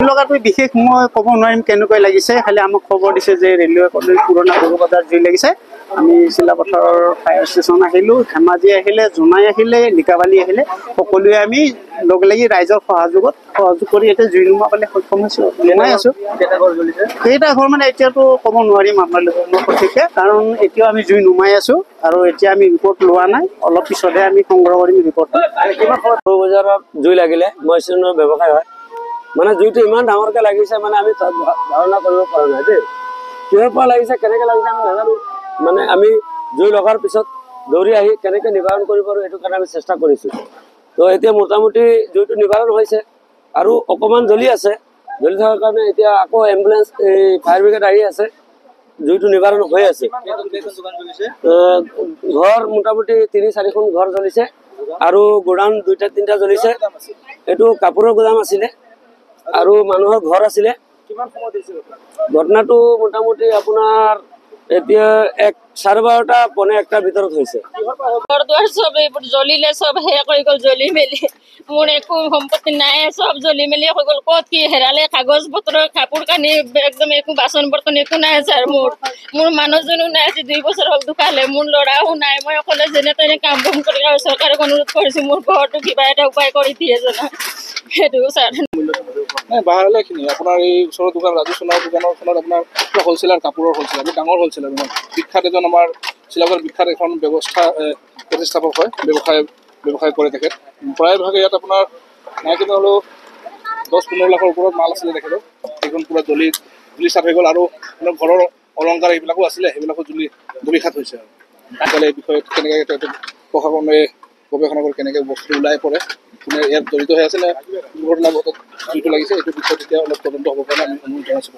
লগাটো বিশেষ মই ক'ব নোৱাৰিম কেনেকৈ লাগিছে, খালি আমাক খবৰ দিছে যে ৰেলৱে কলনী পুৰণা গৰু বজাৰ জুই লাগিছে। আমি চিলাপথাৰৰ ফায়াৰ ষ্টেচন আহিলোঁ, ধেমাজি আহিলে, জোনাই আহিলে, লিকাবালি আহিলে, সকলোৱে আমি লগ লাগি ৰাইজৰ সহযোগ কৰি এতিয়া জুই নুমাবলৈ সক্ষম হৈছোঁ, নুমাই আছোঁ। কেইটা ঘৰ মানে এতিয়াতো ক'ব নোৱাৰিম আপোনালোকে মই সঠিককৈ, কাৰণ এতিয়াও আমি জুই নুমাই আছোঁ আৰু এতিয়া আমি ৰিপৰ্ট লোৱা নাই, অলপ পিছতহে আমি সংগ্ৰহ কৰিম ৰিপৰ্টটো। কিমান সময়ত গৰু বজাৰত জুই লাগিলে? মই ব্যৱসায় হয়, মানে জুইটো ইমান ডাঙৰকৈ লাগিছে মানে আমি ধাৰণা কৰিব পৰা নাই দেই। কিহৰ পৰা লাগিছে, কেনেকৈ লাগিছে আমি নাজানো। মানে আমি জুই লগাৰ পিছত দৌৰি আহি কেনেকৈ নিবাৰণ কৰিব পাৰোঁ এইটো কাৰণে আমি চেষ্টা কৰিছোঁ। তো এতিয়া মোটামুটি জুইটো নিবাৰণ হৈছে আৰু অকণমান জ্বলি আছে। জ্বলি থকাৰ কাৰণে এতিয়া আকৌ এম্বুলেঞ্চ এই ফায়াৰ ব্ৰিগেড আহি আছে, জুইটো নিবাৰণ হৈ আছে। ঘৰ মোটামুটি ৩-৪খন ঘৰ জ্বলিছে আৰু গোডাউন ২-৩টা জ্বলিছে। এইটো কাপোৰৰ গোদাম আছিলে আৰু মানুহৰ ঘৰ আছিলে। ঘটনাটো মোটামুটি আপোনাৰ এতিয়া ১-১:৩০ পৌনে ১টাৰ ভিতৰত হৈছে। ঘৰ দুৱাৰ চব এইবোৰ জ্বলিলে, চব শেষ হৈ গ'ল জ্বলি মেলি। মোৰ একো সম্পত্তি নাই, চব জ্বলি মেলি হৈ গ'ল। ক'ত কি হেৰালে, কাগজ পত্ৰ, কাপোৰ কানি, একদম একো বাচন বৰ্তন একো নাই ছাৰ। মোৰ মানুহজনো নাই, আজি 2 বছৰ হ'ল ঢুকালে। মোৰ ল'ৰাও নাই, মই অকলে যেনে তেনে কাম বন কৰি চৰকাৰক অনুৰোধ কৰিছোঁ মোৰ ঘৰটো কিবা এটা উপায় কৰি দিয়ে জানা, সেইটো ছাৰ। বাহিৰলৈ খিনি আপোনাৰ এই ওচৰৰ দোকান ৰাজু সোণাৰ দোকানৰখনত আপোনাৰ হ'লচেলাৰ, কাপোৰৰ হ'লচেলাৰ, ডাঙৰ হ'লচেলাৰ, বিখ্যাত এজন আমাৰ চিলাপথাৰ বিখ্যাত এখন প্ৰতিষ্ঠাপক হয়, ব্যৱসায় কৰে তেখেত। প্ৰায়ভাগে ইয়াত আপোনাৰ নাই কিন্তু হ'লেও 10-15 লাখৰ ওপৰত মাল আছিলে তেখেতৰ। সেইখন পূৰা জ্বলি চাট হৈ গ'ল আৰু ঘৰৰ অলংকাৰ এইবিলাকো আছিলে, সেইবিলাকো জ্বলি খাট হৈছে। আৰু এই বিষয়ে কেনেকৈ প্ৰশাসনে গৱেষণা কৰি কেনেকৈ বস্তু ওলাই পৰে, কোনে ইয়াত জড়িত হৈ আছিলে, দুৰ্ঘটনা জুইটো লাগিছে, এইটো বিষয়ত এতিয়া অলপ তদন্ত হ'ব কাৰণে আমি অনুৰোধ জনাইছোঁ।